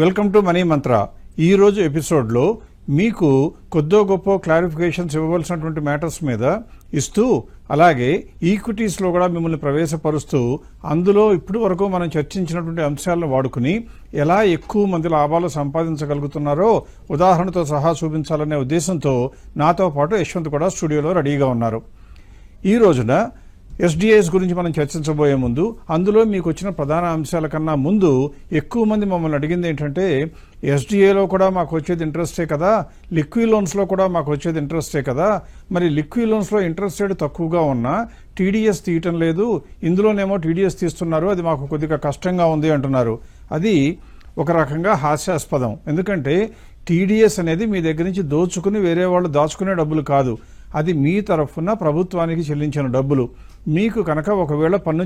Welcome to money మంత్ర. ఈరోజు ఎపిసోడ్లో మీకు కొద్దో గొప్ప క్లారిఫికేషన్స్ ఇవ్వవలసినటువంటి మ్యాటర్స్ మీద ఇస్తూ, అలాగే ఈక్విటీస్లో కూడా మిమ్మల్ని ప్రవేశపరుస్తూ, అందులో ఇప్పటి వరకు మనం చర్చించినటువంటి అంశాలను వాడుకుని ఎలా ఎక్కువ మంది లాభాలు సంపాదించగలుగుతున్నారో ఉదాహరణతో సహా చూపించాలనే ఉద్దేశంతో నాతో పాటు యశ్వంత్ కూడా స్టూడియోలో రెడీగా ఉన్నారు. ఈ రోజున ఎస్డిఐస్ గురించి మనం చర్చించబోయే ముందు, అందులో మీకు వచ్చిన ప్రధాన అంశాల కన్నా ముందు ఎక్కువ మంది మమ్మల్ని అడిగింది ఏంటంటే, ఎస్డిఏలో కూడా మాకు వచ్చేది ఇంట్రెస్టే కదా, లిక్విడ్ లోన్స్లో కూడా మాకు వచ్చేది ఇంట్రెస్టే కదా, మరి లిక్విడ్ లోన్స్లో ఇంట్రెస్ట్ రేట్ తక్కువగా ఉన్నా టీడీఎస్ తీయటం లేదు, ఇందులోనేమో టీడీఎస్ తీస్తున్నారు, అది మాకు కొద్దిగా కష్టంగా ఉంది అంటున్నారు. అది ఒక రకంగా హాస్యాస్పదం. ఎందుకంటే టీడీఎస్ అనేది మీ దగ్గర నుంచి దోచుకుని వేరే వాళ్ళు దాచుకునే డబ్బులు కాదు, అది మీ తరఫున ప్రభుత్వానికి చెల్లించిన డబ్బులు. మీకు కనుక ఒకవేళ పన్ను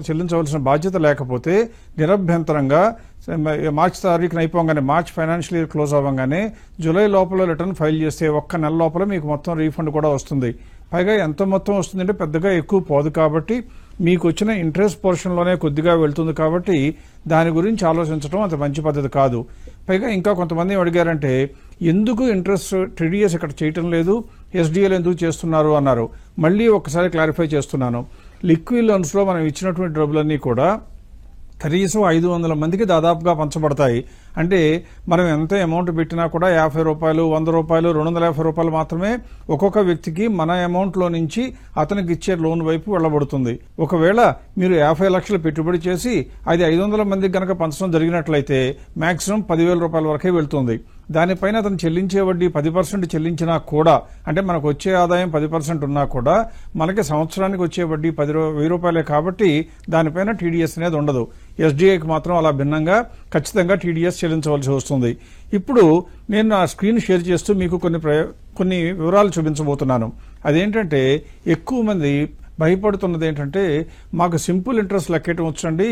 చెల్లించవలసిన బాధ్యత లేకపోతే నిరభ్యంతరంగా మార్చి తారీఖున అయిపోగానే, మార్చ్ ఫైనాన్షియల్ ఇయర్ క్లోజ్ అవ్వగానే జూలై లోపల రిటర్న్ ఫైల్ చేస్తే ఒక్క నెల లోపల మీకు మొత్తం రీఫండ్ కూడా వస్తుంది. పైగా ఎంత మొత్తం వస్తుందంటే పెద్దగా ఎక్కువ పోదు, కాబట్టి మీకు వచ్చిన ఇంట్రెస్ట్ పోర్షన్లోనే కొద్దిగా వెళ్తుంది. కాబట్టి దాని గురించి ఆలోచించడం అంత మంచి పద్ధతి కాదు. పైగా ఇంకా కొంతమంది అడిగారంటే, ఎందుకు ఇంట్రెస్ట్ టీడీఎస్ ఇక్కడ చేయటం లేదు, ఎస్డిఎల్ ఎందుకు చేస్తున్నారు అన్నారు. మళ్ళీ ఒకసారి క్లారిఫై చేస్తున్నాను. లిక్విడ్ లోన్స్లో మనం ఇచ్చినటువంటి డబ్బులన్నీ కూడా కనీసం 500 మందికి దాదాపుగా పంచబడతాయి. అంటే మనం ఎంత అమౌంట్ పెట్టినా కూడా 50 రూపాయలు, 100 రూపాయలు, 250 రూపాయలు మాత్రమే ఒక్కొక్క వ్యక్తికి మన అమౌంట్లో నుంచి అతనికి ఇచ్చే లోన్ వైపు వెళ్ళబడుతుంది. ఒకవేళ మీరు 50 లక్షలు పెట్టుబడి చేసి అది 500 మందికి గనక పంచడం జరిగినట్లయితే మాక్సిమం 10,000 రూపాయల వరకే వెళ్తుంది. దానిపైన అతను చెల్లించే వడ్డీ 10% చెల్లించినా కూడా, అంటే మనకు వచ్చే ఆదాయం 10% ఉన్నా కూడా మనకి సంవత్సరానికి వచ్చే వడ్డీ 10,000 రూపాయలే. కాబట్టి దానిపైన టీడీఎస్ అనేది ఉండదు. ఎస్డిఐకి మాత్రం అలా భిన్నంగా ఖచ్చితంగా టీడీఎస్ చెల్లించవలసి వస్తుంది. ఇప్పుడు నేను నా స్క్రీన్ షేర్ చేస్తూ మీకు కొన్ని వివరాలు చూపించబోతున్నాను. అదేంటంటే, ఎక్కువ మంది భయపడుతున్నది ఏంటంటే, మాకు సింపుల్ ఇంట్రెస్ట్ లెక్కేయటం వచ్చండి,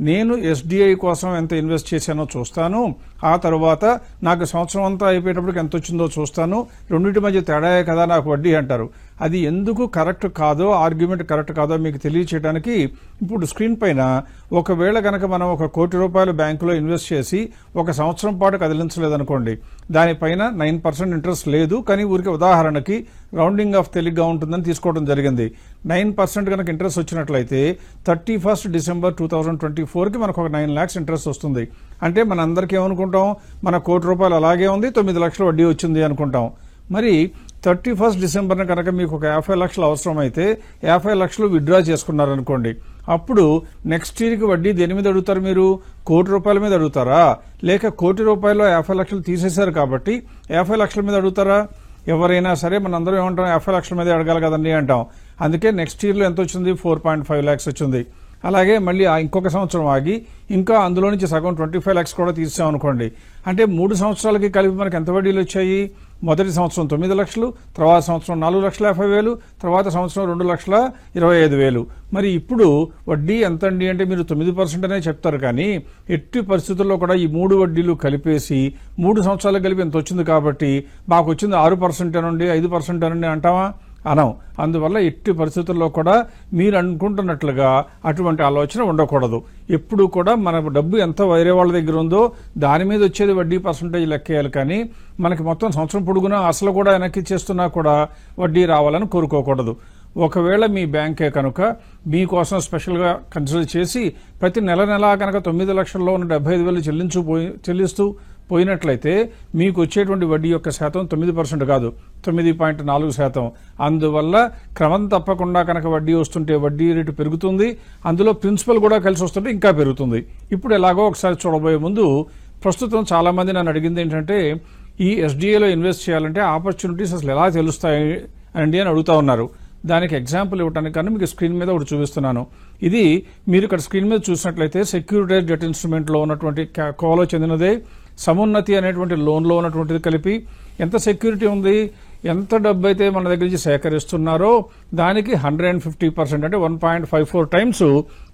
నేను ఎస్డిఐ కోసం ఎంత ఇన్వెస్ట్ చేశానో చూస్తాను, ఆ తర్వాత నాకు సంవత్సరం అంతా అయిపోయేటప్పటికి ఎంత వచ్చిందో చూస్తాను, రెండింటి మధ్య తేడాయే కదా నాకు వడ్డీ అంటారు. అది ఎందుకు కరెక్ట్ కాదో, ఆర్గ్యుమెంట్ కరెక్ట్ కాదో మీకు తెలియచేయడానికి ఇప్పుడు స్క్రీన్ పైన, ఒకవేళ కనుక మనం 1 కోటి రూపాయలు బ్యాంకులో ఇన్వెస్ట్ చేసి 1 సంవత్సరం పాటు కదిలించలేదనుకోండి, దానిపైన 9% ఇంట్రెస్ట్ లేదు, కానీ ఊరికి ఉదాహరణకి రౌండింగ్ ఆఫ్ తెలిగ్గా ఉంటుందని తీసుకోవడం జరిగింది. 9% కనుక ఇంట్రెస్ట్ వచ్చినట్లయితే 31 డిసెంబర్ 2024కి మనకు ఒక 9 lakhs ఇంట్రెస్ట్ వస్తుంది. అంటే మనందరికీ ఏమనుకుంటాం, మన 1 కోటి రూపాయలు అలాగే ఉంది, 9 లక్షల వడ్డీ వచ్చింది అనుకుంటాం. మరి 31 డిసెంబర్న కనుక మీకు ఒక 50 లక్షలు అవసరమైతే 50 లక్షలు విత్డ్రా చేసుకున్నారనుకోండి, అప్పుడు నెక్స్ట్ ఇయర్కి వడ్డీ దేని మీద అడుగుతారు? మీరు 1 కోటి రూపాయల మీద అడుగుతారా, లేక 1 కోటి రూపాయలు 50 లక్షలు తీసేశారు కాబట్టి 50 లక్షల మీద అడుగుతారా? ఎవరైనా సరే మనందరం ఏమంటాం, 50 లక్షల మీద అడగాలి కదండి అంటాం. అందుకే నెక్స్ట్ ఇయర్లో ఎంత వచ్చింది? 4.5 lakhs వచ్చింది. అలాగే మళ్ళీ ఇంకొక సంవత్సరం ఆగి ఇంకా అందులో నుంచి సగం 25 lakhs కూడా తీసామనుకోండి, అంటే 3 సంవత్సరాలకి కలిపి మనకి ఎంత వడ్డీలు వచ్చాయి? మొదటి సంవత్సరం 9 లక్షలు, తర్వాత సంవత్సరం 4,50,000, తర్వాత సంవత్సరం 2,25,000. మరి ఇప్పుడు వడ్డీ ఎంత అండి అంటే మీరు 9% అనే చెప్తారు, కానీ ఎట్టి పరిస్థితుల్లో కూడా ఈ 3 వడ్డీలు కలిపేసి 3 సంవత్సరాలకు కలిపి ఎంత వచ్చింది కాబట్టి మాకు వచ్చింది 6% అనండి, 5% అనండి అంటామా? అనం. అందువల్ల ఎట్టి పరిస్థితుల్లో కూడా మీరు అనుకుంటున్నట్లుగా అటువంటి ఆలోచన ఉండకూడదు. ఎప్పుడు కూడా మన డబ్బు ఎంత వేరే వాళ్ళ దగ్గర ఉందో దాని మీద వచ్చేది వడ్డీ పర్సంటేజ్ లెక్కేయాలి, కానీ మనకి మొత్తం సంవత్సరం పొడుగునా అసలు కూడా వెనక్కి చేస్తున్నా కూడా వడ్డీ రావాలని కోరుకోకూడదు. ఒకవేళ మీ బ్యాంకే కనుక మీకోసం స్పెషల్గా కన్సిడర్ చేసి ప్రతి నెల కనుక 9 లక్షల్లో ఉన్న 75,000 చెల్లిస్తూ పోయినట్లయితే మీకు వచ్చేటువంటి వడ్డీ యొక్క శాతం 9% కాదు, 9.4%. అందువల్ల క్రమం తప్పకుండా కనుక వడ్డీ వస్తుంటే వడ్డీ రేటు పెరుగుతుంది, అందులో ప్రిన్సిపల్ కూడా కలిసి వస్తుంటే ఇంకా పెరుగుతుంది. ఇప్పుడు ఎలాగో ఒకసారి చూడబోయే ముందు, ప్రస్తుతం చాలా మంది నన్ను అడిగింది ఏంటంటే, ఈ ఎస్డిఏలో ఇన్వెస్ట్ చేయాలంటే ఆపర్చునిటీస్ అసలు ఎలా తెలుస్తాయి అండి అని అడుగుతా ఉన్నారు. దానికి ఎగ్జాంపుల్ ఇవ్వడానికి కానీ మీకు స్క్రీన్ మీద ఒకటి చూపిస్తున్నాను. ఇది మీరు ఇక్కడ స్క్రీన్ మీద చూసినట్లయితే సెక్యూరిటైజ్ డెట్ ఇన్స్ట్రుమెంట్లో ఉన్నటువంటి కోలో చెందినదే. సమున్నతి అనేటువంటి లోన్లో ఉన్నటువంటిది కలిపి ఎంత సెక్యూరిటీ ఉంది, ఎంత డబ్బు అయితే మన దగ్గర నుంచి సేకరిస్తున్నారో దానికి 150%, అంటే 1.54 times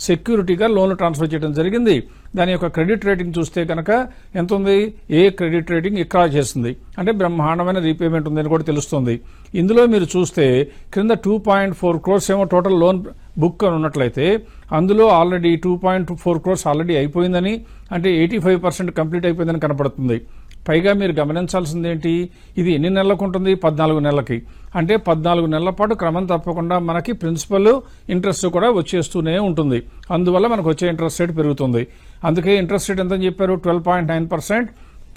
సెక్యూరిటీగా లోన్లు ట్రాన్స్ఫర్ చేయడం జరిగింది. దాని యొక్క క్రెడిట్ రేటింగ్ చూస్తే కనుక ఎంత ఉంది? ఏ క్రెడిట్ రేటింగ్ ఇక్కడ చేస్తుంది, అంటే బ్రహ్మాండమైన రీపేమెంట్ ఉందని కూడా తెలుస్తుంది. ఇందులో మీరు చూస్తే క్రింద 2.4 crores ఏమో టోటల్ లోన్ బుక్ అని ఉన్నట్లయితే అందులో ఆల్రెడీ 2.4 crores ఆల్రెడీ అయిపోయిందని, అంటే 85% కంప్లీట్ అయిపోయిందని కనపడుతుంది. పైగా మీరు గమనించాల్సింది ఏంటి, ఇది ఎన్ని నెలలకు ఉంటుంది, 14 నెలలకి. అంటే 14 నెలల పాటు క్రమం తప్పకుండా మనకి ప్రిన్సిపల్ ఇంట్రెస్ట్ కూడా వచ్చేస్తూనే ఉంటుంది. అందువల్ల మనకు వచ్చే ఇంట్రెస్ట్ రేట్ పెరుగుతుంది. అందుకే ఇంట్రెస్ట్ రేట్ ఎంతని చెప్పారు, 12.9%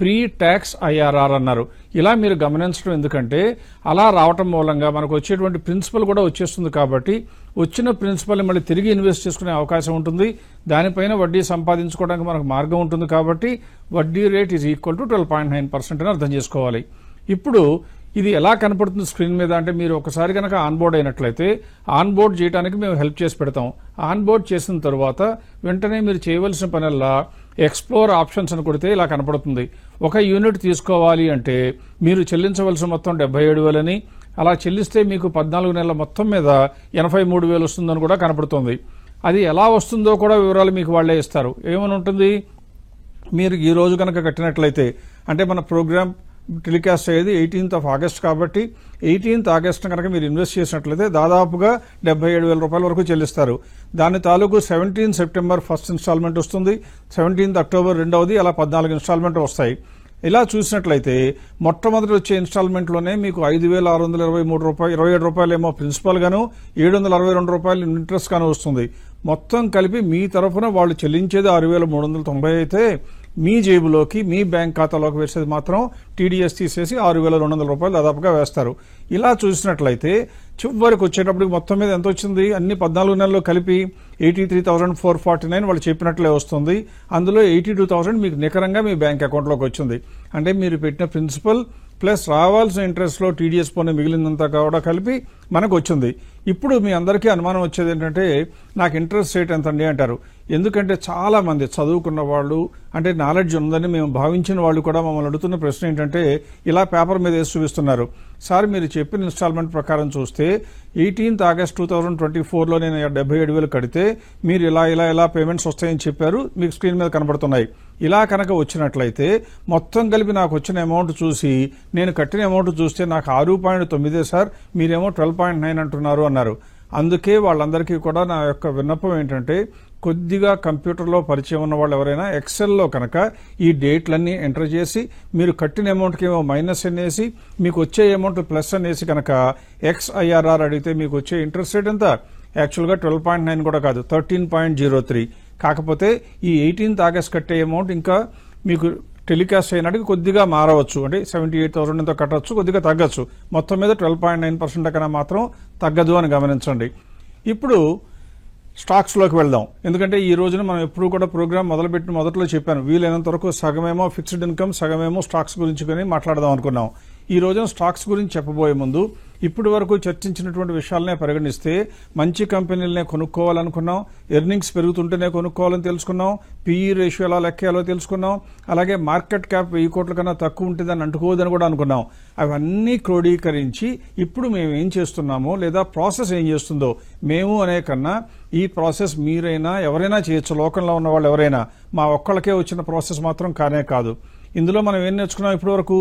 ప్రీ ట్యాక్స్ IRR అన్నారు. ఇలా మీరు గమనించడం ఎందుకంటే అలా రావటం మూలంగా మనకు వచ్చేటువంటి ప్రిన్సిపల్ కూడా వచ్చేస్తుంది. కాబట్టి వచ్చిన ప్రిన్సిపల్ మళ్ళీ తిరిగి ఇన్వెస్ట్ చేసుకునే అవకాశం ఉంటుంది. దానిపైన వడ్డీ సంపాదించుకోవడానికి మనకు మార్గం ఉంటుంది. కాబట్టి వడ్డీ రేట్ ఈజ్ ఈక్వల్ టు 12.9% అని అర్థం చేసుకోవాలి. ఇప్పుడు ఇది ఎలా కనపడుతుంది స్క్రీన్ మీద అంటే, మీరు ఒకసారి కనుక ఆన్బోర్డ్ అయినట్లయితే ఆన్బోర్డ్ చేయడానికి మేము హెల్ప్ చేసి పెడతాం. ఆన్బోర్డ్ చేసిన తర్వాత వెంటనే మీరు చేయవలసిన పనల్లా ఎక్స్ప్లోర్ ఆప్షన్స్ అని కొడితే ఇలా కనపడుతుంది. ఒక యూనిట్ తీసుకోవాలి అంటే మీరు చెల్లించవలసిన మొత్తం 77,000 అలా చెల్లిస్తే మీకు 14 నెలల మొత్తం మీద 83,000 వస్తుందని కూడా కనపడుతుంది. అది ఎలా వస్తుందో కూడా వివరాలు మీకు వాళ్లే ఇస్తారు. ఏమని ఉంటుంది, మీరు ఈ రోజు కనుక కట్టినట్లయితే, అంటే మన ప్రోగ్రామ్ టెలికాస్ట్ అయ్యేది 18th of August కాబట్టి 18th August కనుక మీరు ఇన్వెస్ట్ చేసినట్లయితే దాదాపుగా 77,000 రూపాయల వరకు చెల్లిస్తారు. దాని తాలూకు 17 September ఫస్ట్ ఇన్స్టాల్మెంట్ వస్తుంది, 17 October రెండవది, అలా 14 ఇన్స్టాల్మెంట్ వస్తాయి. ఇలా చూసినట్లయితే మొట్టమొదటి వచ్చే ఇన్స్టాల్మెంట్లోనే మీకు 5,623 రూపాయలు, 27 రూపాయలు ఏమో ప్రిన్సిపల్ గాను, 762 రూపాయలు ఇంట్రెస్ట్ గాను వస్తుంది. మొత్తం కలిపి మీ తరఫున వాళ్ళు చెల్లించేది 6,390 అయితే మీ జేబులోకి, మీ బ్యాంక్ ఖాతాలోకి వేసేది మాత్రం TDS తీసేసి 6,200 రూపాయలు దాదాపుగా వేస్తారు. ఇలా చూసినట్లయితే చివరికి వచ్చేటప్పుడు మొత్తం మీద ఎంత వచ్చింది, అన్ని 14 నెలల్లో కలిపి 83,449 వాళ్ళు చెప్పినట్లే వస్తుంది. అందులో 82,000 మీకు నికరంగా మీ బ్యాంక్ అకౌంట్లోకి వచ్చింది. అంటే మీరు పెట్టిన ప్రిన్సిపల్ ప్లస్ రావాల్సిన ఇంట్రెస్ట్లో TDS పోనీ మిగిలినంత కూడా కలిపి మనకు వచ్చింది. ఇప్పుడు మీ అందరికీ అనుమానం వచ్చేది ఏంటంటే, నాకు ఇంట్రెస్ట్ రేట్ ఎంతండి అంటారు. ఎందుకంటే చాలా మంది చదువుకున్న వాళ్ళు, అంటే నాలెడ్జ్ ఉందని మేము భావించిన వాళ్ళు కూడా మమ్మల్ని అడుగుతున్న ప్రశ్న ఏంటంటే, ఇలా పేపర్ మీద వేసి చూపిస్తున్నారు. సార్ మీరు చెప్పిన ఇన్స్టాల్మెంట్ ప్రకారం చూస్తే 18th August 2024లో నేను 77,000 కడితే మీరు ఇలా పేమెంట్స్ వస్తాయని చెప్పారు, మీకు స్క్రీన్ మీద కనబడుతున్నాయి. ఇలా కనుక వచ్చినట్లయితే మొత్తం కలిపి నాకు వచ్చిన అమౌంట్ చూసి నేను కట్టిన అమౌంట్ చూస్తే నాకు 6.9 సార్, మీరేమో 12.9 అంటున్నారు అన్నారు. అందుకే వాళ్ళందరికీ కూడా నా యొక్క విన్నపం ఏంటంటే, కొద్దిగా కంప్యూటర్లో పరిచయం ఉన్న వాళ్ళు ఎవరైనా ఎక్సెల్లో కనుక ఈ డేట్లన్నీ ఎంటర్ చేసి మీరు కట్టిన అమౌంట్కి ఏమో మైనస్ అనేసి మీకు వచ్చే అమౌంట్ ప్లస్ అనేసి కనుక XIRR అడిగితే మీకు వచ్చే ఇంట్రెస్ట్ రేట్ ఎంత, యాక్చువల్గా 12.9 కూడా కాదు, 13.03. కాకపోతే ఈ 18th August కట్టే అమౌంట్ ఇంకా మీకు టెలికాస్ట్ అయినట్టుగా కొద్దిగా మారవచ్చు, అంటే 78,000 ఎంతో కట్టవచ్చు, కొద్దిగా తగ్గచ్చు. మొత్తం మీద 12.9% కన్నా మాత్రం తగ్గదు అని గమనించండి. ఇప్పుడు స్టాక్స్లోకి వెళ్దాం. ఎందుకంటే ఈ రోజున మనం ఎప్పుడు కూడా ప్రోగ్రామ్ మొదలుపెట్టిన మొదట్లో చెప్పాను, వీలైనంత వరకు సగమేమో ఫిక్స్డ్ ఇన్కమ్, సగమేమో స్టాక్స్ గురించి కొని మాట్లాడదాం అనుకున్నాం. ఈ రోజున స్టాక్స్ గురించి చెప్పబోయే ముందు ఇప్పటి వరకు చర్చించినటువంటి విషయాలనే పరిగణిస్తే మంచి కంపెనీలనే కొనుక్కోవాలనుకున్నాం, ఎర్నింగ్స్ పెరుగుతుంటేనే కొనుక్కోవాలని తెలుసుకున్నాం, PE రేషియో ఎలా లెక్కేయాలో తెలుసుకున్నాం, అలాగే మార్కెట్ క్యాప్ 1,000 కోట్ల కన్నా తక్కువ ఉంటుందని అంటుకోవద్దని కూడా అనుకున్నాం. అవన్నీ క్రోడీకరించి ఇప్పుడు మేము ఏం చేస్తున్నామో లేదా ప్రాసెస్ ఏం చేస్తుందో మేము అనే కన్నా ఈ ప్రాసెస్ మీరైనా ఎవరైనా చేయొచ్చు, లోకంలో ఉన్న వాళ్ళు ఎవరైనా. మా ఒక్కళ్ళకే వచ్చిన ప్రాసెస్ మాత్రం కానే కాదు. ఇందులో మనం ఏం నేర్చుకున్నాం, ఇప్పటి వరకు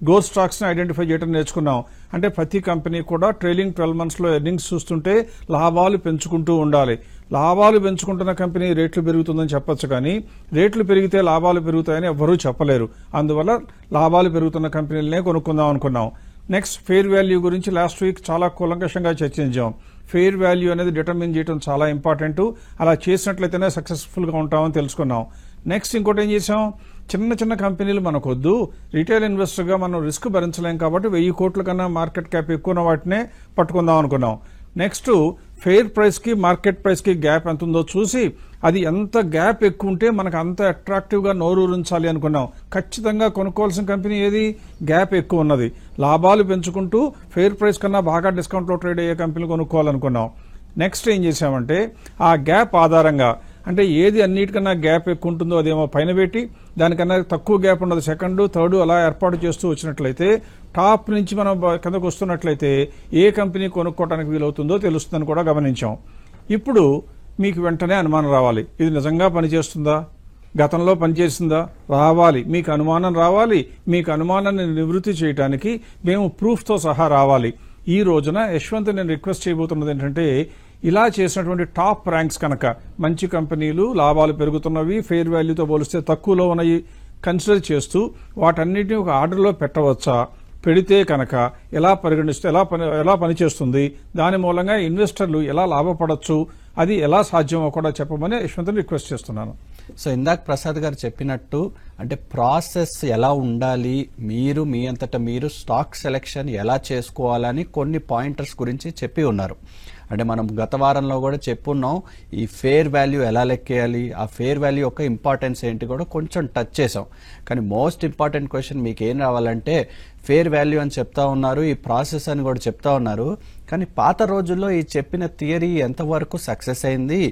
గ్రోత్ స్టాక్స్ని ఐడెంటిఫై చేయడం నేర్చుకున్నాం. అంటే ప్రతి కంపెనీ కూడా ట్రైలింగ్ 12 monthsలో ఎర్నింగ్స్ చూస్తుంటే లాభాలు పెంచుకుంటూ ఉండాలి. లాభాలు పెంచుకుంటున్న కంపెనీ రేట్లు పెరుగుతుందని చెప్పొచ్చు, కానీ రేట్లు పెరిగితే లాభాలు పెరుగుతాయని ఎవ్వరూ చెప్పలేరు. అందువల్ల లాభాలు పెరుగుతున్న కంపెనీలనే కొనుక్కుందాం అనుకున్నాం. నెక్స్ట్ ఫెయిర్ వాల్యూ గురించి లాస్ట్ వీక్ చాలా కూలంకషంగా చర్చించాం. ఫెయిర్ వాల్యూ అనేది డిటర్మిన్ చేయడం చాలా ఇంపార్టెంట్. అలా చేసినట్లయితేనే సక్సెస్ఫుల్గా ఉంటామని తెలుసుకున్నాం. నెక్స్ట్ ఇంకోటి ఏం చేసాం, చిన్న చిన్న కంపెనీలు మనకొద్దు, రీటైల్ ఇన్వెస్టర్గా మనం రిస్క్ భరించలేం కాబట్టి 1,000 కోట్ల కన్నా మార్కెట్ క్యాప్ ఎక్కువ వాటినే పట్టుకుందాం అనుకున్నాం. నెక్స్ట్ ఫెయిర్ ప్రైస్కి మార్కెట్ ప్రైస్కి గ్యాప్ ఎంత ఉందో చూసి అది ఎంత గ్యాప్ ఎక్కువ ఉంటే మనకు అంత అట్రాక్టివ్గా నోరూరించాలి అనుకున్నాం. ఖచ్చితంగా కొనుక్కోవాల్సిన కంపెనీ ఏది, గ్యాప్ ఎక్కువ ఉన్నది, లాభాలు పెంచుకుంటూ ఫెయిర్ ప్రైస్ కన్నా బాగా డిస్కౌంట్లో ట్రేడ్ అయ్యే కంపెనీలు కొనుక్కోవాలనుకున్నాం. నెక్స్ట్ ఏం చేసామంటే ఆ గ్యాప్ ఆధారంగా, అంటే ఏది అన్నిటికన్నా గ్యాప్ ఎక్కువ ఉంటుందో అదేమో పైన పెట్టి దానికన్నా తక్కువ గ్యాప్ ఉండదు సెకండ్, థర్డ్ అలా ఏర్పాటు చేస్తూ వచ్చినట్లయితే టాప్ నుంచి మనం కిందకు వస్తున్నట్లయితే ఏ కంపెనీ కొనుక్కోవడానికి వీలవుతుందో తెలుస్తుందని కూడా గమనించాం. ఇప్పుడు మీకు వెంటనే అనుమానం రావాలి, ఇది నిజంగా పనిచేస్తుందా, గతంలో పనిచేసిందా రావాలి. మీకు అనుమానం రావాలి. మీకు అనుమానాన్ని నివృత్తి చేయడానికి మేము ప్రూఫ్తో సహా రావాలి. ఈ రోజున యశ్వంత్ నేను రిక్వెస్ట్ చేయబోతున్నది ఏంటంటే, ఇలా చేసినటువంటి టాప్ ర్యాంక్స్ కనుక మంచి కంపెనీలు లాభాలు పెరుగుతున్నవి ఫెయిర్ వాల్యూతో పోలిస్తే తక్కువలో ఉన్నాయి కన్సిడర్ చేస్తూ వాటన్నిటిని ఒక ఆర్డర్లో పెట్టవచ్చా, పెడితే కనుక ఎలా పరిగణిస్తే ఎలా పనిచేస్తుంది, దాని మూలంగా ఇన్వెస్టర్లు ఎలా లాభపడచ్చు, అది ఎలా సాధ్యమో కూడా చెప్పమని యశ్వంత్ని రిక్వెస్ట్ చేస్తున్నాను. సో ఇందాక ప్రసాద్ గారు చెప్పినట్టు అంటే ప్రాసెస్ ఎలా ఉండాలి, మీరు మీ అంతటా మీరు స్టాక్ సెలెక్షన్ ఎలా చేసుకోవాలని కొన్ని పాయింటర్స్ గురించి చెప్పి ఉన్నారు. అంటే మనం గత వారంలో కూడా చెప్పున్నాం ఈ ఫేర్ వాల్యూ ఎలా లెక్కేయాలి, ఆ ఫేర్ వాల్యూ యొక్క ఇంపార్టెన్స్ ఏంటి కూడా కొంచెం టచ్ చేసాం. కానీ మోస్ట్ ఇంపార్టెంట్ క్వశ్చన్ మీకు ఏం రావాలంటే ఫేర్ వాల్యూ అని చెప్తా ఉన్నారు, ఈ ప్రాసెస్ అని కూడా చెప్తా ఉన్నారు. కానీ పాత రోజుల్లో ఈ చెప్పిన థియరీ ఎంతవరకు సక్సెస్ అయింది,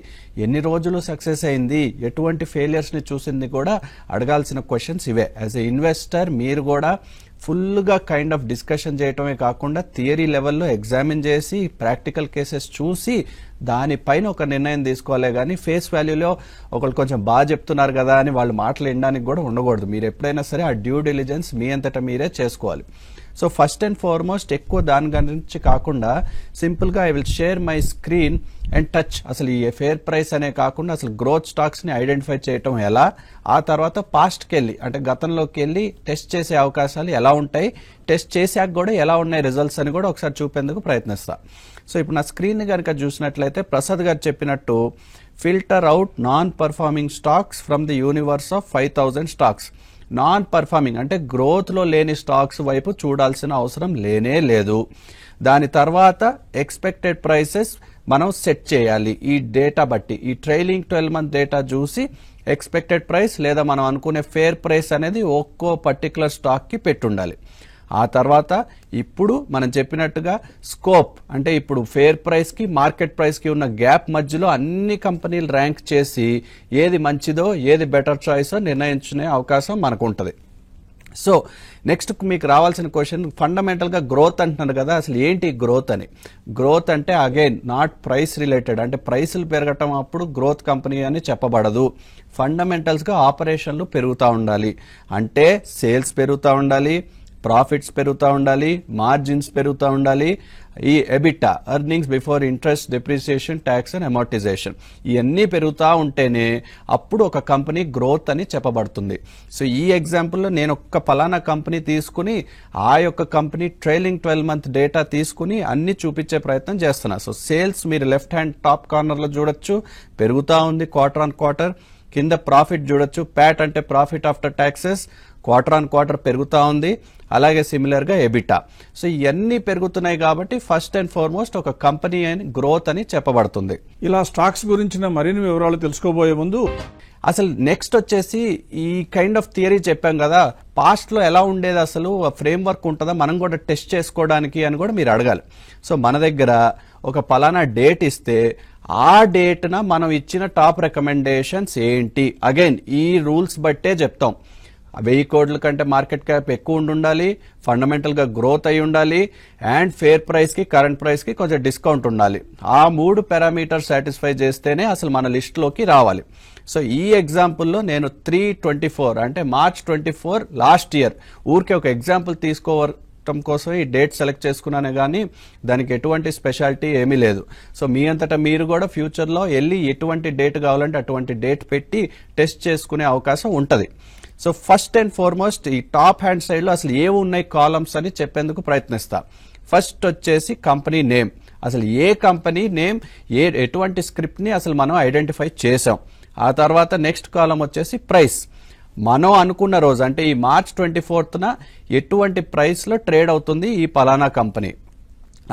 ఎన్ని రోజులు సక్సెస్ అయింది, ఎటువంటి ఫెయిలియర్స్ని చూసింది కూడా అడగాల్సిన క్వశ్చన్స్ ఇవే. యాజ్ ఎ ఇన్వెస్టర్ మీరు కూడా ఫుల్గా కైండ్ ఆఫ్ డిస్కషన్ చేయటమే కాకుండా థియరీ లెవెల్లో ఎగ్జామిన్ చేసి ప్రాక్టికల్ కేసెస్ చూసి దానిపైన ఒక నిర్ణయం తీసుకోవాలి. కానీ ఫేస్ వాల్యూలో ఒకళ్ళు కొంచెం బాగా చెప్తున్నారు కదా అని వాళ్ళు మాటలు వినడానికి కూడా ఉండకూడదు. మీరు ఎప్పుడైనా సరే ఆ డ్యూ డిలిజెన్స్ మీ అంతటా మీరే చేసుకోవాలి. సో ఫస్ట్ అండ్ ఫార్మోస్ట్ ఎక్కువ దాని గురించి కాకుండా సింపుల్గా I will share my screen and touch అసలు ఈ ఫేర్ ప్రైస్ అనే కాకుండా అసలు గ్రోత్ స్టాక్స్ని ఐడెంటిఫై చేయటం ఎలా, ఆ తర్వాత పాస్ట్కి వెళ్ళి అంటే గతంలోకి వెళ్ళి టెస్ట్ చేసే అవకాశాలు ఎలా ఉంటాయి, టెస్ట్ చేశాక కూడా ఎలా ఉన్నాయి రిజల్ట్స్ అని కూడా ఒకసారి చూపేందుకు ప్రయత్నిస్తా. సో ఇప్పుడు నా స్క్రీన్ కనుక చూసినట్లయితే ప్రసాద్ గారు చెప్పినట్టు filter out non performing stocks from the universe of 5000 stocks. Non performing అంటే గ్రోత్లో లేని స్టాక్స్ వైపు చూడాల్సిన అవసరం లేనే లేదు. దాని తర్వాత ఎక్స్పెక్టెడ్ ప్రైసెస్ మనం సెట్ చేయాలి. ఈ డేటా బట్టి ఈ ట్రైలింగ్ 12 మంత్ డేటా చూసి ఎక్స్పెక్టెడ్ ప్రైస్ లేదా మనం అనుకునే ఫేర్ ప్రైస్ అనేది ఒక్కో పర్టికులర్ స్టాక్కి పెట్టుండాలి. ఆ తర్వాత ఇప్పుడు మనం చెప్పినట్టుగా స్కోప్ అంటే ఇప్పుడు ఫేర్ ప్రైస్కి మార్కెట్ ప్రైస్కి ఉన్న గ్యాప్ మధ్యలో అన్ని కంపెనీలు ర్యాంక్ చేసి ఏది మంచిదో ఏది బెటర్ చాయిసో నిర్ణయించుకునే అవకాశం మనకు ఉంటుంది. సో నెక్స్ట్ మీకు రావాల్సిన క్వశ్చన్ ఫండమెంటల్గా గ్రోత్ అంటున్నారు కదా, అసలు ఏంటి గ్రోత్ అని. గ్రోత్ అంటే అగైన్ నాట్ ప్రైస్ రిలేటెడ్, అంటే ప్రైసులు పెరగటం అప్పుడు గ్రోత్ కంపెనీ అని చెప్పబడదు. ఫండమెంటల్స్గా ఆపరేషన్లు పెరుగుతూ ఉండాలి, అంటే సేల్స్ పెరుగుతూ ఉండాలి, ప్రాఫిట్స్ పెరుగుతూ ఉండాలి, మార్జిన్స్ పెరుగుతూ ఉండాలి, ఈ EBITDA earnings before interest depreciation tax and amortisation ఇవన్నీ పెరుగుతూ ఉంటేనే అప్పుడు ఒక కంపెనీ గ్రోత్ అని చెప్పబడుతుంది. సో ఈ ఎగ్జాంపుల్లో నేను ఒక్క ఫలానా కంపెనీ తీసుకుని ఆ యొక్క కంపెనీ ట్రైలింగ్ 12 మంత్ డేటా తీసుకుని అన్ని చూపించే ప్రయత్నం చేస్తున్నా. సో సేల్స్ మీరు లెఫ్ట్ హ్యాండ్ టాప్ కార్నర్లో చూడొచ్చు పెరుగుతూ ఉంది క్వార్టర్ ఆన్ క్వార్టర్. కింద ప్రాఫిట్ చూడొచ్చు, ప్యాట్ అంటే profit after taxes quarter on quarter పెరుగుతూ ఉంది. అలాగే సిమిలర్గా ఎబిటా. సో ఇవన్నీ పెరుగుతున్నాయి కాబట్టి ఫస్ట్ అండ్ ఫార్మోస్ట్ ఒక కంపెనీ అని గ్రోత్ అని చెప్పబడుతుంది. ఇలా స్టాక్స్ గురించిన మరిన్ని వివరాలు తెలుసుకోబోయే ముందు అసలు నెక్స్ట్ వచ్చేసి ఈ కైండ్ ఆఫ్ థియరీ చెప్పాం కదా, పాస్ట్లో ఎలా ఉండేది, అసలు ఫ్రేమ్ వర్క్ ఉంటుందా మనం కూడా టెస్ట్ చేసుకోవడానికి అని కూడా మీరు అడగాలి. సో మన దగ్గర ఒక పలానా డేట్ ఇస్తే ఆ డేట్న మనం ఇచ్చిన టాప్ రికమెండేషన్స్ ఏంటి, అగైన్ ఈ రూల్స్ బట్టే చెప్తాం. 1000 కోట్ల కంటే మార్కెట్ క్యాప్ ఎక్కువ ఉండాలి, ఫండమెంటల్గా గ్రోత్ అయి ఉండాలి, అండ్ ఫేర్ ప్రైస్కి కరెంట్ ప్రైస్కి కొంచెం డిస్కౌంట్ ఉండాలి. ఆ 3 పారామీటర్ సాటిస్ఫై చేస్తేనే అసలు మన లిస్టులోకి రావాలి. సో ఈ ఎగ్జాంపుల్లో నేను 3/24 అంటే March 24 లాస్ట్ ఇయర్ ఊరికే ఒక ఎగ్జాంపుల్ తీసుకోవటం కోసం ఈ డేట్ సెలెక్ట్ చేసుకున్నానే కానీ దానికి ఎటువంటి స్పెషాలిటీ ఏమీ లేదు. సో మీ అంతటా మీరు కూడా ఫ్యూచర్లో వెళ్ళి ఎటువంటి డేట్ కావాలంటే అటువంటి డేట్ పెట్టి టెస్ట్ చేసుకునే అవకాశం ఉంటుంది. సో ఫస్ట్ అండ్ ఫార్మోస్ట్ ఈ టాప్ హ్యాండ్ సైడ్లో అసలు ఏవి ఉన్నాయి కాలమ్స్ అని చెప్పేందుకు ప్రయత్నిస్తా. ఫస్ట్ వచ్చేసి కంపెనీ నేమ్, అసలు ఏ కంపెనీ నేమ్ ఎటువంటి స్క్రిప్ట్ని అసలు మనం ఐడెంటిఫై చేసాం. ఆ తర్వాత నెక్స్ట్ కాలం వచ్చేసి ప్రైస్, మనం అనుకున్న రోజు అంటే ఈ March 24న ఎటువంటి ప్రైస్లో ట్రేడ్ అవుతుంది ఈ పలానా కంపెనీ.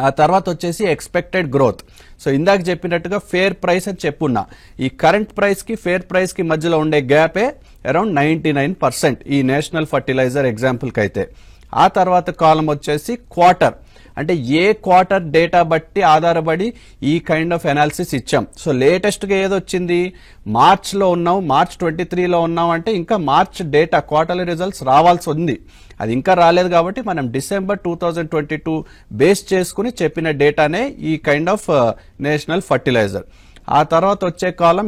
ఆ తర్వాత వచ్చేసి ఎక్స్పెక్టెడ్ గ్రోత్. సో ఇందాక చెప్పినట్టుగా ఫేర్ ప్రైస్ అని చెప్పున్నా, ఈ కరెంట్ ప్రైస్కి ఫేర్ ప్రైస్కి మధ్యలో ఉండే గ్యాపే అరౌండ్ 99% ఈ నేషనల్ ఫర్టిలైజర్ ఎగ్జాంపుల్కి అయితే. ఆ తర్వాత కాలం వచ్చేసి క్వార్టర్, అంటే ఏ క్వార్టర్ డేటా బట్టి ఆధారపడి ఈ కైండ్ ఆఫ్ అనాలిసిస్ ఇచ్చాం. సో లేటెస్ట్గా ఏదొచ్చింది, మార్చ్లో ఉన్నాం, March 23లో ఉన్నాం అంటే ఇంకా మార్చ్ డేటా క్వార్టర్లీ రిజల్ట్స్ రావాల్సి ఉంది, అది ఇంకా రాలేదు కాబట్టి మనం December 2022 బేస్ చేసుకుని చెప్పిన డేటానే ఈ కైండ్ ఆఫ్ నేషనల్ ఫర్టిలైజర్. ఆ తర్వాత వచ్చే కాలం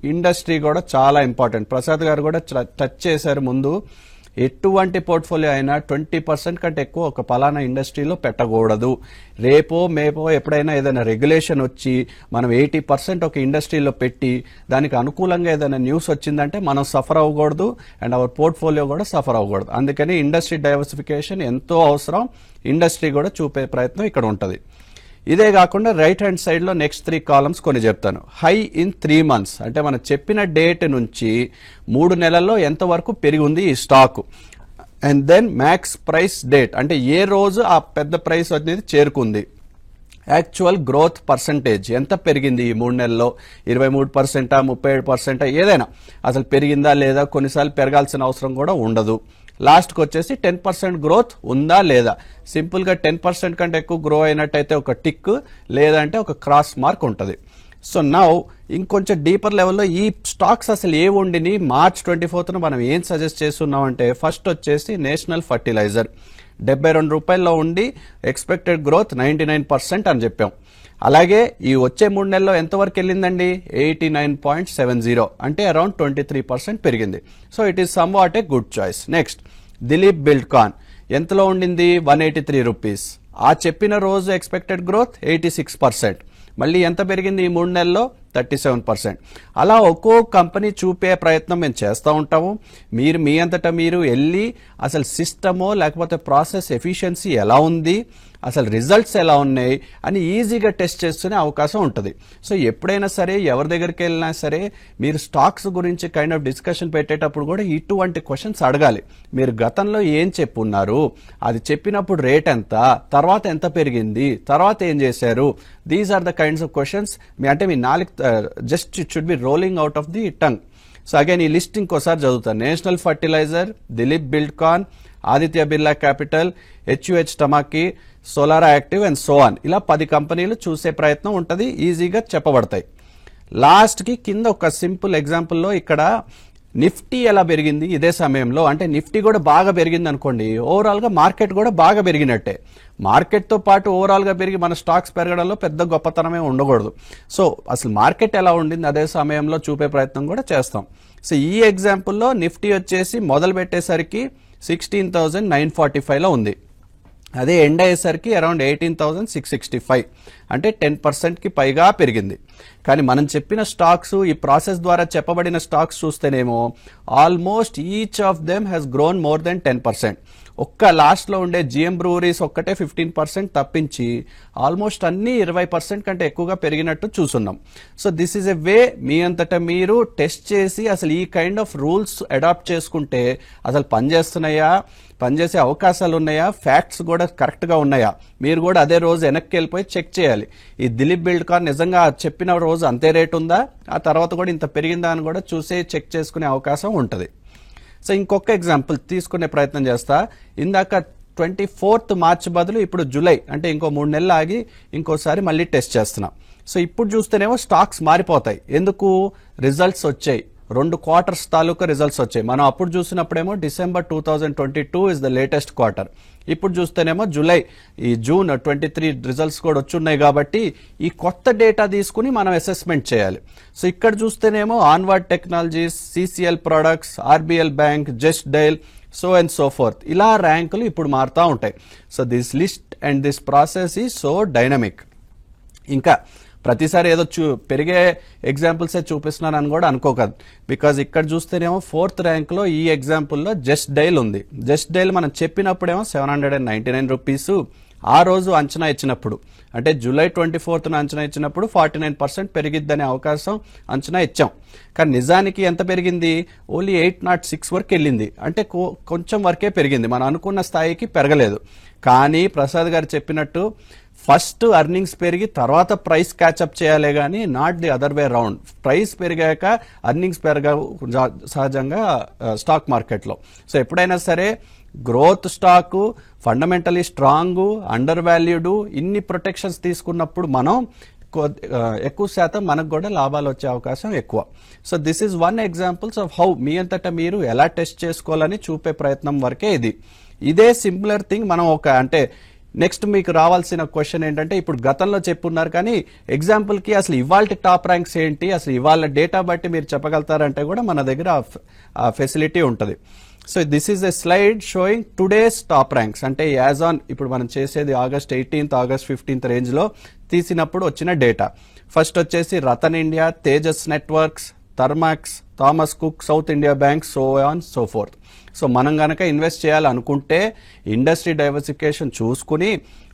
ఇండస్ట్రీ కూడా చాలా ఇంపార్టెంట్. ప్రసాద్ గారు కూడా టచ్ చేశారు ముందు. ఎటువంటి పోర్ట్ఫోలియో అయినా 20% కంటే ఎక్కువ ఒక పలానా ఇండస్ట్రీలో పెట్టకూడదు. రేపో మేపో ఎప్పుడైనా ఏదైనా రెగ్యులేషన్ వచ్చి మనం 80% ఒక ఇండస్ట్రీలో పెట్టి దానికి అనుకూలంగా ఏదైనా న్యూస్ వచ్చిందంటే మనం సఫర్ అవ్వకూడదు అండ్ అవర్ పోర్ట్ఫోలియో కూడా సఫర్ అవ్వకూడదు. అందుకని ఇండస్ట్రీ డైవర్సిఫికేషన్ ఎంతో అవసరం. ఇండస్ట్రీ కూడా చూపే ప్రయత్నం ఇక్కడ ఉంటుంది. ఇదే కాకుండా రైట్ హ్యాండ్ సైడ్ లో నెక్స్ట్ 3 కాలమ్స్ కొన్ని చెప్తాను. హై ఇన్ 3 months అంటే మనం చెప్పిన డేట్ నుంచి 3 నెలల్లో ఎంతవరకు పెరిగి ఉంది ఈ stock. And then max price date అంటే ఏ రోజు ఆ పెద్ద ప్రైస్ అనేది చేరుకుంది. యాక్చువల్ గ్రోత్ పర్సంటేజ్ ఎంత పెరిగింది ఈ 3 నెలల్లో, 23%, 37%, ఏదైనా అసలు పెరిగిందా లేదా, కొన్నిసార్లు పెరగాల్సిన అవసరం కూడా ఉండదు. లాస్ట్కి వచ్చేసి 10% గ్రోత్ ఉందా లేదా. సింపుల్గా 10% కంటే ఎక్కువ గ్రో అయినట్టయితే ఒక టిక్, లేదంటే ఒక క్రాస్ మార్క్ ఉంటుంది. సో నౌ ఇంకొంచెం డీపర్ లెవెల్లో ఈ స్టాక్స్ అసలు ఏ ఉండిని March 24th మనం ఏం సజెస్ట్ చేస్తున్నాం అంటే, ఫస్ట్ వచ్చేసి నేషనల్ ఫర్టిలైజర్ 72 రూపాయల్లో ఉండి ఎక్స్పెక్టెడ్ గ్రోత్ 99% అని చెప్పాం. అలాగే ఈ వచ్చే 3 నెలల్లో ఎంతవరకు వెళ్ళిందండి, 89.70 అంటే అరౌండ్ 23% పెరిగింది. So it is some what a good choice. Next Dilip Buildcon ఎంతలో ఉండింది, 183 రూపీస్. ఆ చెప్పిన రోజు ఎక్స్పెక్టెడ్ గ్రోత్ 86%. మళ్ళీ ఎంత పెరిగింది ఈ 3 నెలల్లో, 37%. అలా ఒక్కో కంపెనీ చూపే ప్రయత్నం మేము చేస్తూ ఉంటాము. మీరు మీ అంతటా మీరు వెళ్ళి అసలు సిస్టమో లేకపోతే ప్రాసెస్ ఎఫిషియన్సీ ఎలా ఉంది, అసలు రిజల్ట్స్ ఎలా ఉన్నాయి అని ఈజీగా టెస్ట్ చేసుకునే అవకాశం ఉంటుంది. సో ఎప్పుడైనా సరే ఎవరి దగ్గరికి వెళ్ళినా సరే మీరు స్టాక్స్ గురించి కైండ్ ఆఫ్ డిస్కషన్ పెట్టేటప్పుడు కూడా ఇటువంటి క్వశ్చన్స్ అడగాలి. మీరు గతంలో ఏం చెప్పున్నారు, అది చెప్పినప్పుడు రేట్ ఎంత, తర్వాత ఎంత పెరిగింది, తర్వాత ఏం చేశారు. These are the kinds of questions. అంటే మీ నాలుగు just it should be rolling out of the tongue. So again ఈ లిస్ట్ ఇంకోసారి చదువుతాను. National fertilizer, Dilip Buildcon, Aditya Birla Capital, HUH టమాకీ, Solara active and so on. ఇలా 10 కంపెనీలు చూసే ప్రయత్నం ఉంటుంది, ఈజీగా చెప్పబడతాయి. లాస్ట్కి కింద ఒక సింపుల్ ఎగ్జాంపుల్లో ఇక్కడ నిఫ్టీ ఎలా పెరిగింది ఇదే సమయంలో, అంటే నిఫ్టీ కూడా బాగా పెరిగింది అనుకోండి, ఓవరాల్గా మార్కెట్ కూడా బాగా పెరిగినట్టే. మార్కెట్తో పాటు ఓవరాల్గా పెరిగి మన స్టాక్స్ పెరగడంలో పెద్ద గొప్పతనమే ఉండకూడదు. సో అసలు మార్కెట్ ఎలా ఉండింది అదే సమయంలో చూపే ప్రయత్నం కూడా చేస్తాం. సో ఈ ఎగ్జాంపుల్లో నిఫ్టీ వచ్చేసి మొదలు పెట్టేసరికి 16,945లో ఉంది. అదే ఎండ్ అయ్యేసరికి అరౌండ్ 18,665 అంటే 10%కి పైగా పెరిగింది. కానీ మనం చెప్పిన స్టాక్స్, ఈ ప్రాసెస్ ద్వారా చెప్పబడిన స్టాక్స్ చూస్తేనేమో almost each of them has grown more than 10%. ఒక్క లాస్ట్లో ఉండే GM బ్రూవరీస్ ఒక్కటే 15% తప్పించి ఆల్మోస్ట్ అన్ని 20% కంటే ఎక్కువగా పెరిగినట్టు చూస్తున్నాం. సో దిస్ ఈజ్ ఎ వే మీ అంతటా మీరు టెస్ట్ చేసి అసలు ఈ కైండ్ ఆఫ్ రూల్స్ అడాప్ట్ చేసుకుంటే అసలు పనిచేస్తున్నాయా, పనిచేసే అవకాశాలు ఉన్నాయా, ఫ్యాక్ట్స్ కూడా కరెక్ట్గా ఉన్నాయా, మీరు కూడా అదే రోజు వెనక్కి వెళ్ళిపోయి చెక్ చేయాలి. ఈ దిలీప్ బిల్డ్కాన్ నిజంగా చెప్పిన రోజు అంతే రేట్ ఉందా, ఆ తర్వాత కూడా ఇంత పెరిగిందా అని కూడా చూసే చెక్ చేసుకునే అవకాశం ఉంటుంది. సో ఇంకొక ఎగ్జాంపుల్ తీసుకునే ప్రయత్నం చేస్తా. ఇందాక 24th March బదులు ఇప్పుడు జూలై, అంటే ఇంకో 3 నెలలు ఆగి ఇంకోసారి మళ్ళీ టెస్ట్ చేస్తున్నాం. సో ఇప్పుడు చూస్తేనేమో స్టాక్స్ మారిపోతాయి. ఎందుకు, రిజల్ట్స్ వచ్చాయి, 2 quarters తాలూకా రిజల్ట్స్ వచ్చాయి. మనం అప్పుడు చూసినప్పుడేమో December 2022 is the latest quarter. ఇప్పుడు చూస్తేనేమో జూన్ 23 రిజల్ట్స్ కూడా వచ్చున్నాయి. కాబట్టి ఈ కొత్త డేటా తీసుకుని మనం అసెస్మెంట్ చేయాలి. సో ఇక్కడ చూస్తేనేమో onward technologies, CCL products, RBL bank, just dial, so and so fourth, ఇలా ర్యాంకులు ఇప్పుడు మారుతూ ఉంటాయి. So this list and this process is so dynamic. ఇంకా ప్రతిసారి ఏదో పెరిగే ఎగ్జాంపుల్సే చూపిస్తున్నానని కూడా అనుకోకదు. బికాజ్ ఇక్కడ చూస్తేనేమో 4th ర్యాంక్లో ఈ ఎగ్జాంపుల్లో జస్ట్ డైల్ ఉంది. జస్ట్ డైల్ మనం చెప్పినప్పుడేమో 799 రూపీస్. ఆ రోజు అంచనా ఇచ్చినప్పుడు, అంటే July 24th అంచనా ఇచ్చినప్పుడు 49% పెరిగిద్దనే అవకాశం అంచనా ఇచ్చాం. కానీ నిజానికి ఎంత పెరిగింది, ఓన్లీ 806 వరకు వెళ్ళింది. అంటే కొంచెం వరకే పెరిగింది, మనం అనుకున్న స్థాయికి పెరగలేదు. కానీ ప్రసాద్ గారు చెప్పినట్టు ఫస్ట్ అర్నింగ్స్ పెరిగి తర్వాత ప్రైస్ క్యాచప్ చేయాలి, కానీ not the other way round. Price పెరిగాక అర్నింగ్స్ సహజంగా స్టాక్ మార్కెట్లో. సో ఎప్పుడైనా సరే growth stock, fundamentally strong, under valued, ఇన్ని ప్రొటెక్షన్స్ తీసుకున్నప్పుడు మనం ఎక్కువ శాతం మనకు కూడా లాభాలు వచ్చే అవకాశం ఎక్కువ. So this is one examples of how మీ అంతటా మీరు ఎలా టెస్ట్ చేసుకోవాలని చూపే ప్రయత్నం వరకే ఇది. ఇదే సింపులర్ థింగ్ మనం అంటే నెక్స్ట్ మీకు రావాల్సిన క్వశ్చన్ ఏంటంటే, ఇప్పుడు గతంలో చెప్పున్నారు కానీ ఎగ్జాంపుల్కి అసలు ఇవాళ టాప్ ర్యాంక్స్ ఏంటి, అసలు ఇవాళ డేటా బట్టి మీరు చెప్పగలుగుతారంటే కూడా మన దగ్గర ఆ ఫెసిలిటీ ఉంటుంది. So this is a slide showing today's top ranks, అంటే యాజ్ ఆన్ ఇప్పుడు మనం చేసేది August 18th, August 15th రేంజ్లో తీసినప్పుడు వచ్చిన డేటా. ఫస్ట్ వచ్చేసి Ratan India, Tejas networks, Thermax, Thomas Cook, South India bank, so on so forth. So మనం గనక ఇన్వెస్ట్ చేయాలనుకుంటే ఇండస్ట్రీ డైవర్సిఫికేషన్ చూసుకుని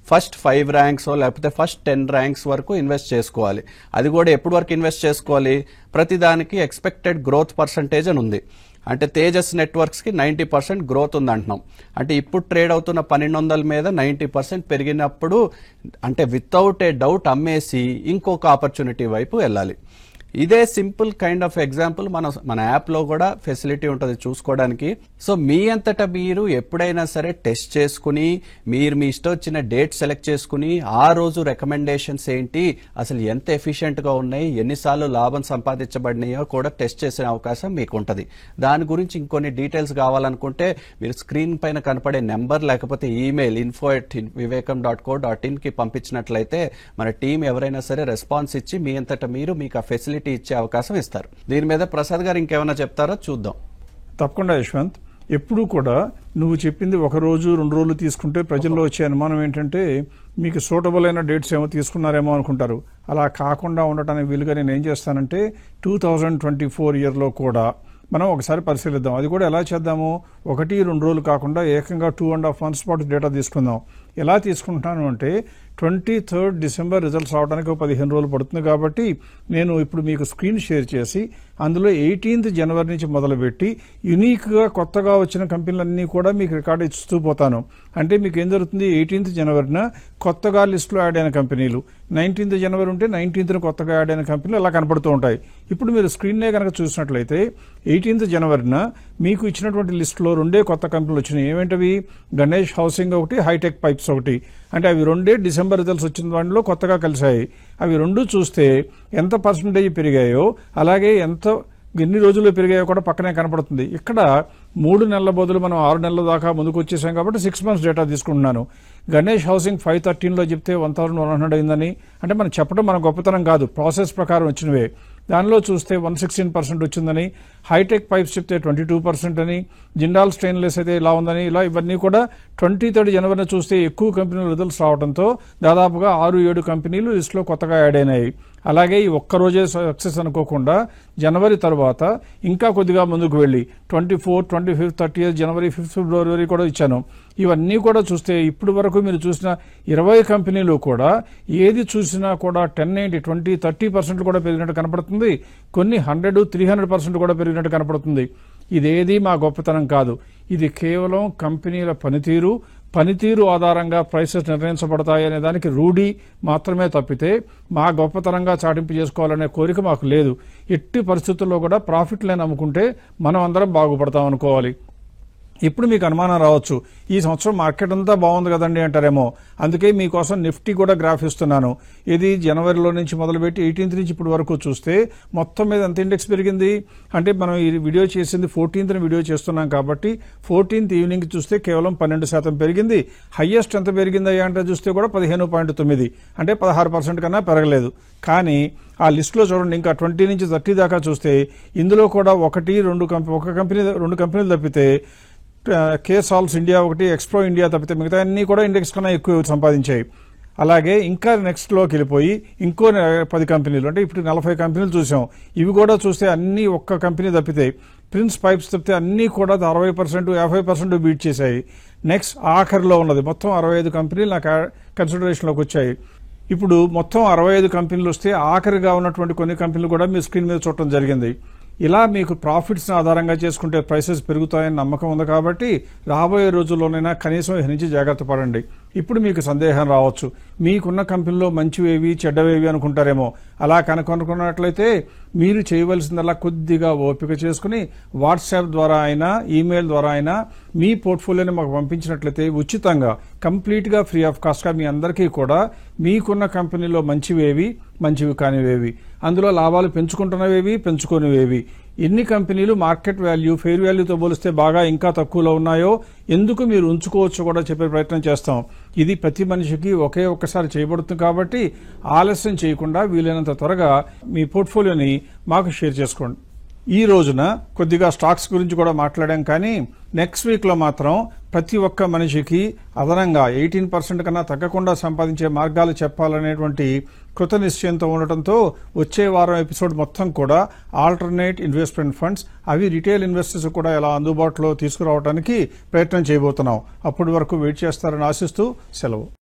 ఫస్ట్ 5 ర్యాంక్స్ లేకపోతే ఫస్ట్ 10 ర్యాంక్స్ వరకు ఇన్వెస్ట్ చేసుకోవాలి. అది కూడా ఎప్పటి వరకు ఇన్వెస్ట్ చేసుకోవాలి, ప్రతిదానికి ఎక్స్పెక్టెడ్ గ్రోత్ పర్సంటేజ్ అని ఉంది. అంటే తేజస్ నెట్వర్క్స్కి 90% గ్రోత్ ఉంది అంటున్నాం. అంటే ఇప్పుడు ట్రేడ్ అవుతున్న 1200 మీద 90% పెరిగినప్పుడు అంటే వితౌట్ ఏ డౌట్ అమ్మేసి ఇంకొక ఆపర్చునిటీ వైపు వెళ్ళాలి. ఇదే సింపుల్ కైండ్ ఆఫ్ ఎగ్జాంపుల్ మన యాప్లో కూడా ఫెసిలిటీ ఉంటుంది చూసుకోవడానికి. సో మీ అంతటా మీరు ఎప్పుడైనా సరే టెస్ట్ చేసుకుని మీరు మీ ఇష్టం వచ్చిన డేట్ సెలెక్ట్ చేసుకుని ఆ రోజు రికమెండేషన్స్ ఏంటి, అసలు ఎంత ఎఫిషియెంట్గా ఉన్నాయి, ఎన్నిసార్లు లాభం సంపాదించబడినాయో కూడా టెస్ట్ చేసే అవకాశం మీకు ఉంటుంది. దాని గురించి ఇంకొన్ని డీటెయిల్స్ కావాలనుకుంటే మీరు స్క్రీన్ పైన కనపడే నెంబర్ లేకపోతే ఈమెయిల్ info@vivekam.co.in కి పంపించినట్లయితే మన టీం ఎవరైనా సరే రెస్పాన్స్ ఇచ్చి మీ అంతటా మీరు మీకు ఆ ఫెసిలిటీ ఇచ్చే అవకాశం ఇస్తారు. దీని మీద ప్రసాద్ గారు ఇంకేమైనా చెప్తారో చూద్దాం. తప్పకుండా యశ్వంత్, ఎప్పుడు కూడా నువ్వు చెప్పింది 1 రోజు 2 రోజులు తీసుకుంటే ప్రజల్లో వచ్చే అనుమానం ఏంటంటే మీకు సూటబుల్ అయిన డేట్స్ ఏమో తీసుకున్నారేమో అనుకుంటారు. అలా కాకుండా ఉండటానికి వీలుగా నేను ఏం చేస్తానంటే 2024 ఇయర్లో కూడా మనం ఒకసారి పరిశీలిద్దాం. అది కూడా ఎలా చేద్దాము, 1-2 రోజులు కాకుండా ఏకంగా 2.5 months పాటు డేటా తీసుకుందాం. ఎలా తీసుకుంటాను అంటే 23rd December రిజల్ట్స్ రావడానికి 15 రోజులు పడుతుంది. కాబట్టి నేను ఇప్పుడు మీకు స్క్రీన్ షేర్ చేసి అందులో 18th January నుంచి మొదలుపెట్టి యునిక్గా కొత్తగా వచ్చిన కంపెనీలన్నీ కూడా మీకు రికార్డు ఇస్తూ పోతాను. అంటే మీకు ఏం జరుగుతుంది, 18th Januaryన కొత్తగా లిస్టులో యాడ్ అయిన కంపెనీలు, 19th January ఉంటే 19th కొత్తగా యాడ్ అయిన కంపెనీలు అలా కనపడుతూ ఉంటాయి. ఇప్పుడు మీరు స్క్రీన్నే కనుక చూసినట్లయితే 18th Januaryన మీకు ఇచ్చినటువంటి లిస్టులో 2 కొత్త కంపెనీలు వచ్చినాయి. ఏమేంటవి, గణేష్ హౌసింగ్ ఒకటి, హైటెక్ పైప్స్ ఒకటి. అంటే అవి 2 డిసెంబర్ రిజల్ట్స్ వచ్చిన వాటిలో కొత్తగా కలిశాయి. అవి 2 చూస్తే ఎంత పర్సంటేజ్ పెరిగాయో అలాగే ఎన్ని రోజుల్లో పెరిగాయో కూడా పక్కనే కనపడుతుంది. ఇక్కడ 3 నెలల బదులు మనం 6 నెలల దాకా ముందుకు వచ్చేసాం కాబట్టి 6 months డేటా తీసుకుంటున్నాను. గణేష్ హౌసింగ్ 513లో చెప్తే 1100 అయిందని, అంటే మనం చెప్పడం మన గొప్పతనం కాదు, ప్రాసెస్ ప్రకారం వచ్చినవే. దానిలో చూస్తే 116% వచ్చిందని, హైటెక్ పైప్స్ చెప్తే 22% అని, జిండాల్ స్టెయిన్లెస్ అయితే ఇలా ఉందని, ఇలా ఇవన్నీ కూడా 23rd January చూస్తే ఎక్కువ కంపెనీలు రిజల్ట్స్ రావడంతో దాదాపుగా 6-7 కంపెనీలు లిస్టులో కొత్తగా యాడ్ అయినాయి. అలాగే ఈ ఒక్కరోజే సక్సెస్ అనుకోకుండా జనవరి తర్వాత ఇంకా కొద్దిగా ముందుకు వెళ్ళి 24th, 25th, 30th January, 5th February కూడా ఇచ్చాను. ఇవన్నీ కూడా చూస్తే ఇప్పుడు వరకు మీరు చూసిన 20 కంపెనీలు కూడా ఏది చూసినా కూడా 10, 20, 30% కూడా పెరిగినట్టు కనపడుతుంది. కొన్ని 100, 300% కూడా పెరిగినట్టు కనపడుతుంది. ఇదేది మా గొప్పతనం కాదు, ఇది కేవలం కంపెనీల పనితీరు ఆధారంగా ప్రైసెస్ నిర్ణయించబడతాయి అనే దానికి రూఢి మాత్రమే తప్పితే మా గొప్పతనంగా చాటింపు చేసుకోవాలనే కోరిక మాకు లేదు. ఎట్టి పరిస్థితుల్లో కూడా ప్రాఫిట్ లైన్ అమ్ముకుంటే మనం అందరం బాగుపడతాం అనుకోవాలి. ఇప్పుడు మీకు అనుమానం రావచ్చు, ఈ సంవత్సరం మార్కెట్ అంతా బాగుంది కదండి అంటారేమో. అందుకే మీకోసం నిఫ్టీ కూడా గ్రాఫ్ ఇస్తున్నాను. ఇది జనవరిలో నుంచి మొదలుపెట్టి 18th నుంచి ఇప్పటి వరకు చూస్తే మొత్తం మీద ఎంత ఇండెక్స్ పెరిగింది అంటే, మనం ఈ వీడియో చేసింది 14th వీడియో చేస్తున్నాం కాబట్టి 14th ఈవినింగ్ చూస్తే కేవలం 12% పెరిగింది. హయ్యెస్ట్ ఎంత పెరిగిందయ్యా అంటే చూస్తే కూడా 15.9, అంటే 16% కన్నా పెరగలేదు. కానీ ఆ లిస్టులో చూడండి, ఇంకా 20 నుంచి 30 దాకా చూస్తే ఇందులో కూడా 2 కంపెనీలు తప్పితే కేసాల్స్ ఇండియా ఒకటి, ఎక్స్ప్రో ఇండియా తప్పితే మిగతా అన్ని కూడా ఇండెక్స్ కన్నా ఎక్కువ సంపాదించాయి. అలాగే ఇంకా నెక్స్ట్లోకి వెళ్ళిపోయి ఇంకో 10 కంపెనీలు, అంటే ఇప్పుడు 40 కంపెనీలు చూసాం. ఇవి కూడా చూస్తే అన్ని ఒక్క కంపెనీ తప్పితే ప్రిన్స్ పైప్స్ తప్పితే అన్నీ కూడా 60%, 50% బీట్ చేశాయి. నెక్స్ట్ ఆఖరిలో ఉన్నది మొత్తం 65 కంపెనీలు నాకు కన్సిడరేషన్లోకి వచ్చాయి. ఇప్పుడు మొత్తం 65 కంపెనీలు వస్తే ఆఖరిగా ఉన్నటువంటి కొన్ని కంపెనీలు కూడా మీ స్క్రీన్ మీద చూడటం జరిగింది. ఇలా మీకు ప్రాఫిట్స్ ఆధారంగా చేసుకుంటే ప్రైసెస్ పెరుగుతాయని నమ్మకం ఉంది కాబట్టి రాబోయే రోజుల్లోనైనా కనీసం ఇక నుంచి జాగ్రత్త పడండి. ఇప్పుడు మీకు సందేహం రావచ్చు, మీకున్న కంపెనీలో మంచివేవి చెడ్డవేవి అనుకుంటారేమో. అలా కనుక్కున్నట్లయితే మీరు చేయవలసిందల్లా కొద్దిగా ఓపిక చేసుకుని వాట్సాప్ ద్వారా అయినా ఈమెయిల్ ద్వారా అయినా మీ పోర్ట్ఫోలియోని మాకు పంపించినట్లయితే ఉచితంగా కంప్లీట్గా ఫ్రీ ఆఫ్ కాస్ట్గా మీ అందరికీ కూడా మీకున్న కంపెనీలో మంచివేవి మంచివి కానివేవి, అందులో లాభాలు పెంచుకుంటున్నవేవి పెంచుకోనివేవి, ఎన్ని కంపెనీలు మార్కెట్ వాల్యూ ఫెయిర్ వాల్యూతో పోలిస్తే బాగా ఇంకా తక్కువలో ఉన్నాయో ఎందుకు మీరు ఉంచుకోవచ్చు కూడా చెప్పే ప్రయత్నం చేస్తాం. ఇది ప్రతి మనిషికి ఒక్కసారి చేయబడుతుంది కాబట్టి ఆలస్యం చేయకుండా వీలైనంత త్వరగా మీ పోర్ట్ఫోలియోని మాకు షేర్ చేసుకోండి. ఈ రోజున కొద్దిగా స్టాక్స్ గురించి కూడా మాట్లాడాం, కానీ నెక్స్ట్ వీక్లో మాత్రం ప్రతి ఒక్క మనిషికి అదనంగా 18% కన్నా తగ్గకుండా సంపాదించే మార్గాలు చెప్పాలనేటువంటి కృత నిశ్చయంతో ఉండటంతో వచ్చే వారం ఎపిసోడ్ మొత్తం కూడా ఆల్టర్నేట్ ఇన్వెస్ట్మెంట్ ఫండ్స్, అవి రిటైల్ ఇన్వెస్టర్స్ కూడా ఎలా అందుబాటులో తీసుకురావడానికి ప్రయత్నం చేయబోతున్నాం. అప్పటి వరకు వెయిట్ చేస్తారని ఆశిస్తూ సెలవు.